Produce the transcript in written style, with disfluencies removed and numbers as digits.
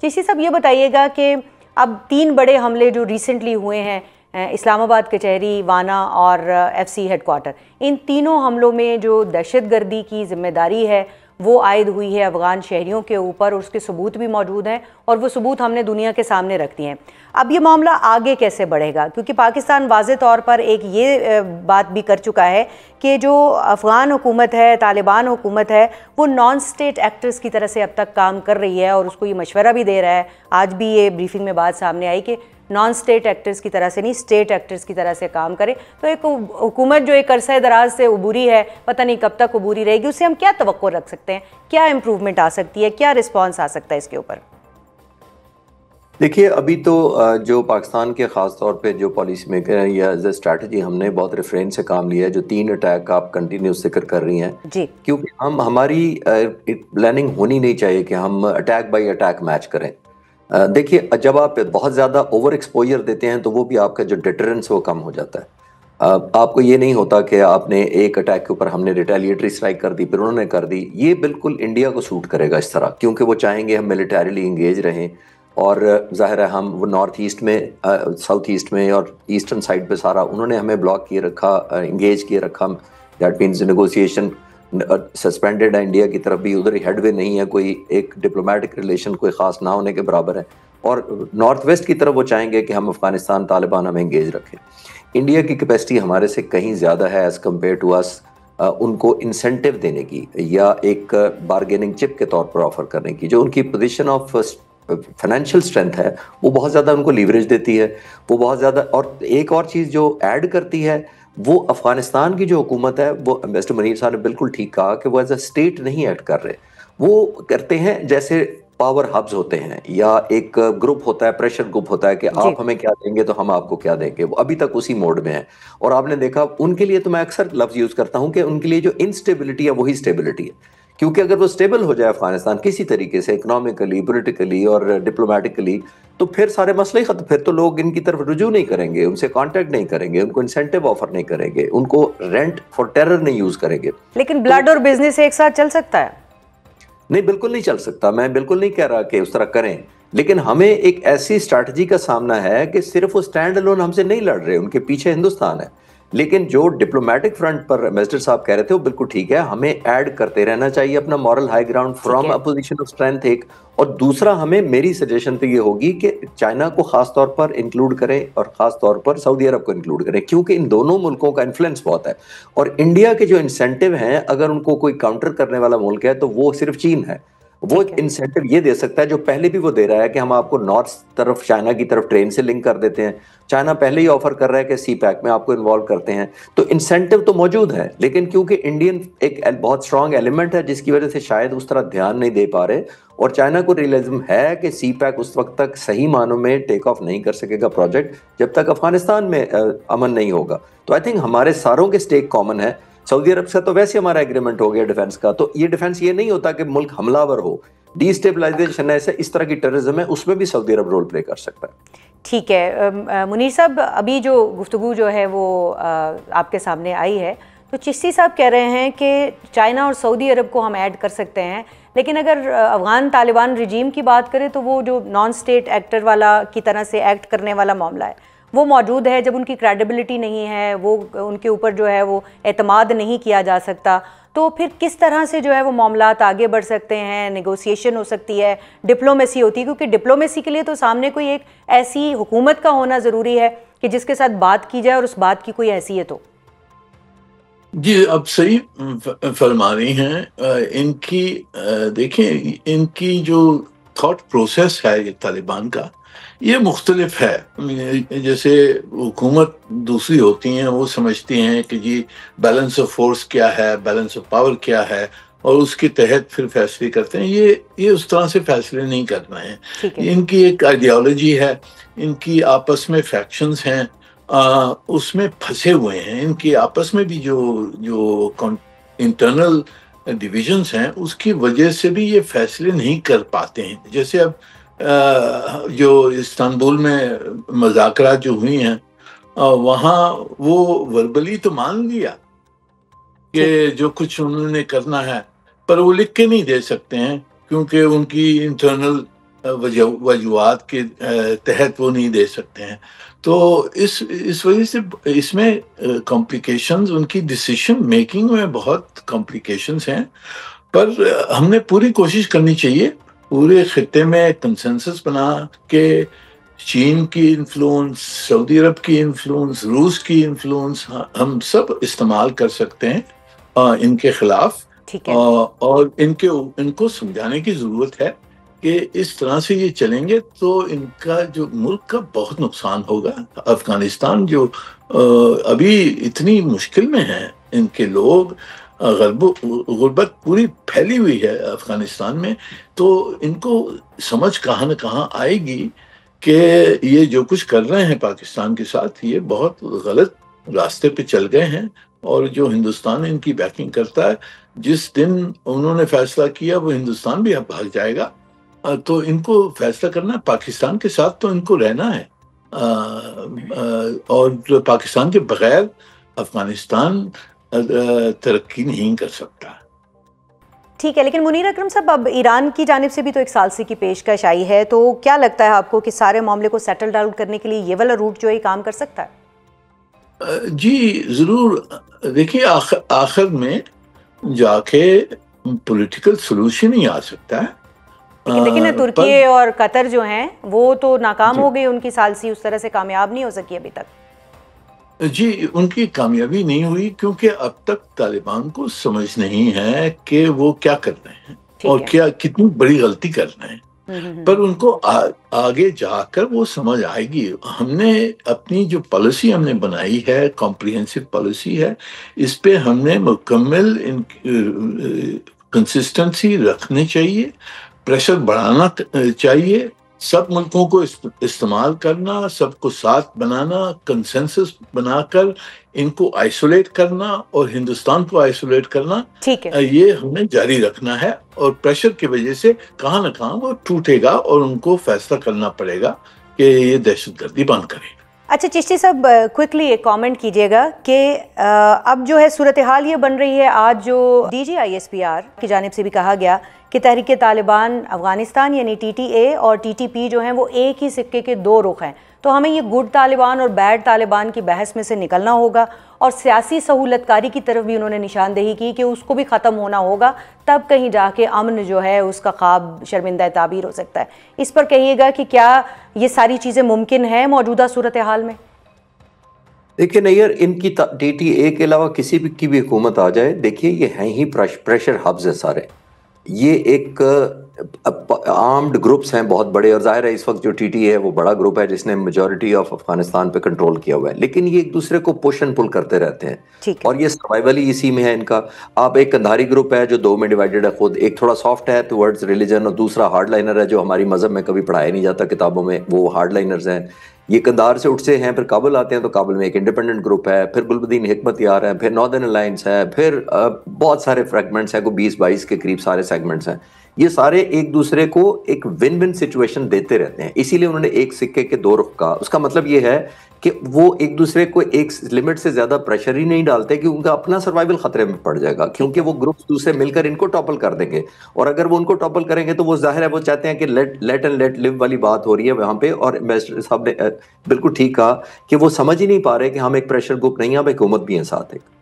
چشتی صاحب یہ بتائیے گا کہ اب 3 بڑے حملے جو ریسنٹلی ہوئے ہیں اسلام آباد کچہری، وانا اور ایف سی ہیڈ کوارٹر، ان تینوں حملوں میں جو دہشت گردی کی ذمہ داری ہے وہ عائد ہوئی ہے افغان شہریوں کے اوپر، اور اس کے ثبوت بھی موجود ہیں اور وہ ثبوت ہم نے دنیا کے سامنے رکھ دیے ہیں۔ اب یہ معاملہ آگے کیسے بڑھے گا؟ کیونکہ پاکستان واضح طور پر ایک یہ بات بھی کر چکا ہے کہ جو افغان حکومت ہے، طالبان حکومت ہے، وہ نان سٹیٹ ایکٹرز کی طرح سے اب تک کام کر رہی ہے اور اس کو یہ مشورہ بھی دے رہا ہے۔ آج بھی یہ بریفنگ میں بات سامنے آئی کہ نان سٹیٹ ایکٹرز کی طرح سے نہیں، سٹیٹ ایکٹرز کی طرح سے کام کرے۔ تو ایک حکومت جو ایک عرصہ دراز سے عبوری ہے، پتہ نہیں کب تک عبوری رہے گی، اس سے ہم کیا توقع رکھ سکتے ہیں؟ کیا امپروومنٹ آ سکتی ہے؟ کیا رسپانس آ سکتا ہے اس کے اوپر؟ دیکھیے، ابھی تو جو پاکستان کے خاص طور پہ جو پالیسی میکر ہیں یا ایز اے اسٹریٹجی ہم نے بہت ریفرین سے کام لیا ہے، جو 3 اٹیک آپ کنٹینیوس ذکر کر رہی ہیں جی، کیونکہ ہماری پلاننگ ہونی نہیں چاہیے کہ ہم اٹیک بائی اٹیک میچ کریں۔ دیکھیے، جب آپ بہت زیادہ اوور ایکسپوجر دیتے ہیں تو وہ بھی آپ کا جو ڈیٹرنس وہ کم ہو جاتا ہے۔ آپ کو یہ نہیں ہوتا کہ آپ نے ایک اٹیک کے اوپر ہم نے ریٹیلیٹری اسٹرائک کر دی پھر انہوں نے کر دی۔ یہ بالکل انڈیا کو سوٹ کرے گا اس طرح، کیونکہ وہ چاہیں گے ہم ملیٹریلی انگیج رہیں، اور ظاہر ہے ہم وہ نارتھ ایسٹ میں، ساؤتھ ایسٹ میں اور ایسٹرن سائڈ پہ سارا انہوں نے ہمیں بلاک کیے رکھا، انگیج کیے رکھا۔ دیٹ مینز نیگوسیشن سسپینڈڈ ہے انڈیا کی طرف بھی، ادھر ہیڈ وے نہیں ہے، کوئی ایک ڈپلومیٹک ریلیشن کوئی خاص نہ ہونے کے برابر ہے، اور نارتھ ویسٹ کی طرف وہ چاہیں گے کہ ہم افغانستان طالبان ہمیں انگیج رکھیں۔ انڈیا کی کیپیسٹی ہمارے سے کہیں زیادہ ہے ایز کمپیئر ٹو اس ان کو انسینٹیو دینے کی یا ایک بارگیننگ چپ کے طور پر آفر کرنے کی۔ جو ان کی پوزیشن آف فائنینشیل اسٹرینتھ ہے وہ بہت زیادہ ان کو لیوریج دیتی ہے، وہ بہت زیادہ۔ اور ایک اور چیز جو ایڈ کرتی ہے وہ افغانستان کی جو حکومت ہے، وہ مسٹر منیر صاحب نے بالکل ٹھیک کہا کہ وہ ایز اے اسٹیٹ نہیں ایڈ کر رہے، وہ کرتے ہیں جیسے پاور ہبز ہوتے ہیں یا ایک گروپ ہوتا ہے، پریشر گروپ ہوتا ہے کہ آپ ہمیں کیا دیں گے تو ہم آپ کو کیا دیں گے۔ وہ ابھی تک اسی موڈ میں ہیں، اور آپ نے دیکھا ان کے لیے تو میں اکثر لفظ یوز کرتا ہوں کہ ان کے لیے جو انسٹیبلٹی ہے وہی اسٹیبلٹی ہے، کیونکہ اگر وہ سٹیبل ہو جائے افغانستان کسی طریقے سے اکنامکلی، پولیٹیکلی اور ڈپلومیٹکلی، تو پھر سارے مسئلے ختم، پھر تو لوگ ان کی طرف رجوع نہیں کریں گے، ان سے کانٹیکٹ نہیں کریں گے، ان کو انسینٹیو آفر نہیں کریں گے، ان کو رینٹ فار ٹیرر نہیں یوز کریں گے۔ لیکن بلڈ اور بزنس ایک ساتھ چل سکتا ہے؟ نہیں، بالکل نہیں چل سکتا۔ میں بالکل نہیں کہہ رہا کہ اس طرح کریں، لیکن ہمیں ایک ایسی اسٹریٹجی کا سامنا ہے کہ صرف وہ اسٹینڈ الون ہم سے نہیں لڑ رہے، ان کے پیچھے ہندوستان ہے۔ لیکن جو ڈپلومیٹک فرنٹ پر مسٹر صاحب کہہ رہے تھے وہ بالکل ٹھیک ہے، ہمیں ایڈ کرتے رہنا چاہیے اپنا moral high ground from a position of strength ایک، اور دوسرا ہمیں، میری سجیشن تو یہ ہوگی کہ چائنا کو خاص طور پر انکلوڈ کریں اور خاص طور پر سعودی عرب کو انکلوڈ کریں، کیونکہ ان دونوں ملکوں کا انفلوئنس بہت ہے، اور انڈیا کے جو انسینٹیو ہیں اگر ان کو کوئی کاؤنٹر کرنے والا ملک ہے تو وہ صرف چین ہے۔ وہ انسینٹیو یہ دے سکتا ہے جو پہلے بھی وہ دے رہا ہے کہ ہم آپ کو نارتھ طرف چائنا کی طرف ٹرین سے لنک کر دیتے ہیں، چائنا پہلے ہی آفر کر رہا ہے کہ سی پیک میں آپ کو انوالو کرتے ہیں، تو انسینٹیو تو موجود ہے، لیکن کیونکہ انڈین ایک بہت اسٹرانگ ایلیمنٹ ہے جس کی وجہ سے شاید اس طرح دھیان نہیں دے پا رہے، اور چائنا کو ریئلزم ہے کہ سی پیک اس وقت تک صحیح معنوں میں ٹیک آف نہیں کر سکے گا پروجیکٹ جب تک افغانستان میں امن نہیں ہوگا۔ تو آئی تھنک ہمارے ساروں کے سٹیک کامن ہے۔ سعودی عرب سے تو ویسے ہمارا ایگریمنٹ ہو گیا ڈیفنس کا، تو یہ ڈیفنس یہ نہیں ہوتا کہ ملک حملہ ور ہو، ڈی اسٹیبلائزیشن ہے، اس طرح کی ٹیررزم ہے، اس میں بھی سعودی عرب رول پلے کر سکتا ہے۔ ٹھیک ہے منیر صاحب، ابھی جو گفتگو جو ہے وہ آپ کے سامنے آئی ہے، تو چشتی صاحب کہہ رہے ہیں کہ چائنا اور سعودی عرب کو ہم ایڈ کر سکتے ہیں، لیکن اگر افغان طالبان رجیم کی بات کریں تو وہ جو نان سٹیٹ ایکٹر والا کی طرح سے ایکٹ کرنے والا معاملہ ہے وہ موجود ہے۔ جب ان کی کریڈیبلٹی نہیں ہے، وہ ان کے اوپر جو ہے وہ اعتماد نہیں کیا جا سکتا، تو پھر کس طرح سے جو ہے وہ معاملات آگے بڑھ سکتے ہیں؟ نیگوسیشن ہو سکتی ہے، ڈپلومیسی ہوتی ہے، کیونکہ ڈپلومیسی کے لیے تو سامنے کوئی ایک ایسی حکومت کا ہونا ضروری ہے کہ جس کے ساتھ بات کی جائے اور اس بات کی کوئی حیثیت ہو۔ جی، اب صحیح فرما رہی ہیں۔ ان کی دیکھیں، ان کی جو تھاٹ پروسیس ہے یہ طالبان کا، یہ مختلف ہے۔ جیسے حکومت دوسری ہوتی ہیں، وہ سمجھتی ہیں کہ جی بیلنس آف فورس کیا ہے، بیلنس آف پاور کیا ہے، اور اس کے تحت پھر فیصلے کرتے ہیں۔ یہ اس طرح سے فیصلے نہیں کرنا ہے۔ ان کی ایک آئیڈیالوجی ہے، ان کی آپس میں فیکشنز ہیں، اس میں پھنسے ہوئے ہیں۔ ان کی آپس میں بھی جو انٹرنل ڈویژنز ہیں، اس کی وجہ سے بھی یہ فیصلے نہیں کر پاتے ہیں۔ جیسے اب جو استنبول میں مذاکرات جو ہوئی ہیں، وہاں وہ وربلی تو مان لیا کہ جو کچھ انہوں نے کرنا ہے، پر وہ لکھ کے نہیں دے سکتے ہیں کیونکہ ان کی انٹرنل وجوہات کے تحت وہ نہیں دے سکتے ہیں. تو اس وجہ سے اس میں کمپلیکیشنز، ان کی ڈیسیشن میکنگ میں بہت کمپلیکیشنز ہیں. پر ہم نے پوری کوشش کرنی چاہیے پورے خطے میں کنسنسس بنا کے چین کی انفلوئنس، سعودی عرب کی انفلوئنس، روس کی انفلوئنس ہم سب استعمال کر سکتے ہیں ان کے خلاف. ٹھیک ہے. اور ان کو سمجھانے کی ضرورت ہے کہ اس طرح سے یہ چلیں گے تو ان کا جو ملک کا بہت نقصان ہوگا. افغانستان جو ابھی اتنی مشکل میں ہیں، ان کے لوگ، غربت پوری پھیلی ہوئی ہے افغانستان میں، تو ان کو سمجھ کہاں نہ کہاں آئے گی کہ یہ جو کچھ کر رہے ہیں پاکستان کے ساتھ یہ بہت غلط راستے پہ چل گئے ہیں. اور جو ہندوستان ان کی بیکنگ کرتا ہے، جس دن انہوں نے فیصلہ کیا وہ ہندوستان بھی اب بھاگ جائے گا. تو ان کو فیصلہ کرنا ہے پاکستان کے ساتھ، تو ان کو رہنا ہے. اور پاکستان کے بغیر افغانستان ترقی نہیں کر سکتا. ٹھیک ہے، لیکن منیر اکرم صاحب، اب ایران کی جانب سے بھی تو ایک ثالثی کی پیشکش آئی ہے، تو کیا لگتا ہے آپ کو کہ سارے معاملے کو سیٹل ڈاؤن کرنے کے لیے یہ والا روٹ جو ہے کام کر سکتا ہے؟ جی ضرور. دیکھیے آخر میں جا کے پولیٹیکل سولوشن ہی آ سکتا ہے. لیکن دیکھیں نا، ترکی اور قطر جو ہیں وہ تو ناکام ہو گئی، ان کی ثالثی اس طرح سے کامیاب نہیں ہو سکی ابھی تک. جی ان کی کامیابی نہیں ہوئی کیونکہ اب تک طالبان کو سمجھ نہیں ہے کہ وہ کیا کر رہے ہیں اور کیا کتنی بڑی غلطی کر رہے ہیں. پر ان کو آگے جا کر وہ سمجھ آئے گی. ہم نے اپنی جو پالیسی ہم نے بنائی ہے، کمپریہنسو پالیسی ہے، اس پہ ہم نے مکمل کنسسٹنسی رکھنی چاہیے، پریشر بڑھانا چاہیے، سب ملکوں کو استعمال کرنا، سب کو ساتھ بنانا، کنسنسس بنا کر ان کو آئسولیٹ کرنا اور ہندوستان کو آئسولیٹ کرنا. یہ ہمیں جاری رکھنا ہے اور پریشر کی وجہ سے کہاں نہ کہاں وہ ٹوٹے گا اور ان کو فیصلہ کرنا پڑے گا کہ یہ دہشت گردی بند کرے. اچھا چشتی صاحب، کوئکلی ایک کامنٹ کیجئے گا کہ اب جو ہے صورتحال یہ بن رہی ہے، آج جو DGISPR کی جانب سے بھی کہا گیا کہ تحریک طالبان افغانستان یعنی TTA اور TTP جو ہیں وہ ایک ہی سکے کے دو رخ ہیں. تو ہمیں یہ گڈ طالبان اور بیڈ طالبان کی بحث میں سے نکلنا ہوگا، اور سیاسی سہولت کاری کی طرف بھی انہوں نے نشاندہی کی کہ اس کو بھی ختم ہونا ہوگا، تب کہیں جا کے امن جو ہے اس کا خواب شرمندہ تعبیر ہو سکتا ہے. اس پر کہیے گا کہ کیا یہ ساری چیزیں ممکن ہیں موجودہ صورتحال میں؟ دیکھیں نیئر، ان کی TTA کے علاوہ کسی بھی کی بھی حکومت آ جائے، دیکھیے یہ ہیں ہی پریشر ہبز ہیں سارے. یہ ایک آرمڈ گروپس ہیں بہت بڑے، اور ظاہر ہے اس وقت جو TTA ہے وہ بڑا گروپ ہے جس نے میجورٹی آف افغانستان پہ کنٹرول کیا ہوا ہے، لیکن یہ ایک دوسرے کو پش اینڈ پل کرتے رہتے ہیں اور یہ سروائیول ہی اسی میں ہے ان کا. آپ ایک کندھاری گروپ ہے جو دو میں ڈیوائیڈڈ ہے، خود ایک تھوڑا سافٹ ہے ٹورڈز ریلیجن، اور دوسرا ہارڈ لائنر ہے جو ہماری مذہب میں کبھی پڑھایا نہیں جاتا کتابوں میں، وہ ہارڈ لائنرز ہیں. یہ کندھار سے اٹھ سے ہیں، پھر کابل آتے ہیں تو کابل میں ایک انڈیپینڈنٹ گروپ ہے، پھر گلبدین حکمت یار ہے، پھر ناردرن الائنس ہے، پھر بہت سارے فریگمنٹس ہیں، کوئی 20-22 کے قریب سارے سیگمنٹس ہیں. یہ سارے ایک دوسرے کو ایک ون ون سچویشن دیتے رہتے ہیں، اسی لیے انہوں نے ایک سکے کے دو رخ کہا. اس کا مطلب یہ ہے کہ وہ ایک دوسرے کو ایک لمٹ سے زیادہ پریشر ہی نہیں ڈالتے کہ ان کا اپنا سروائیول خطرے میں پڑ جائے گا، کیونکہ وہ گروپس دوسرے مل کر ان کو ٹاپل کر دیں گے. اور اگر وہ ان کو ٹاپل کریں گے تو وہ ظاہر ہے وہ چاہتے ہیں کہ لیٹ اینڈ لیٹ لیو والی بات ہو رہی ہے وہاں پہ. اور مسٹر صاحب نے بالکل ٹھیک کہا کہ وہ سمجھ ہی نہیں پا رہے کہ ہم ایک پریشر گروپ نہیں، ہم ایک حکومت بھی ہیں ساتھ ایک.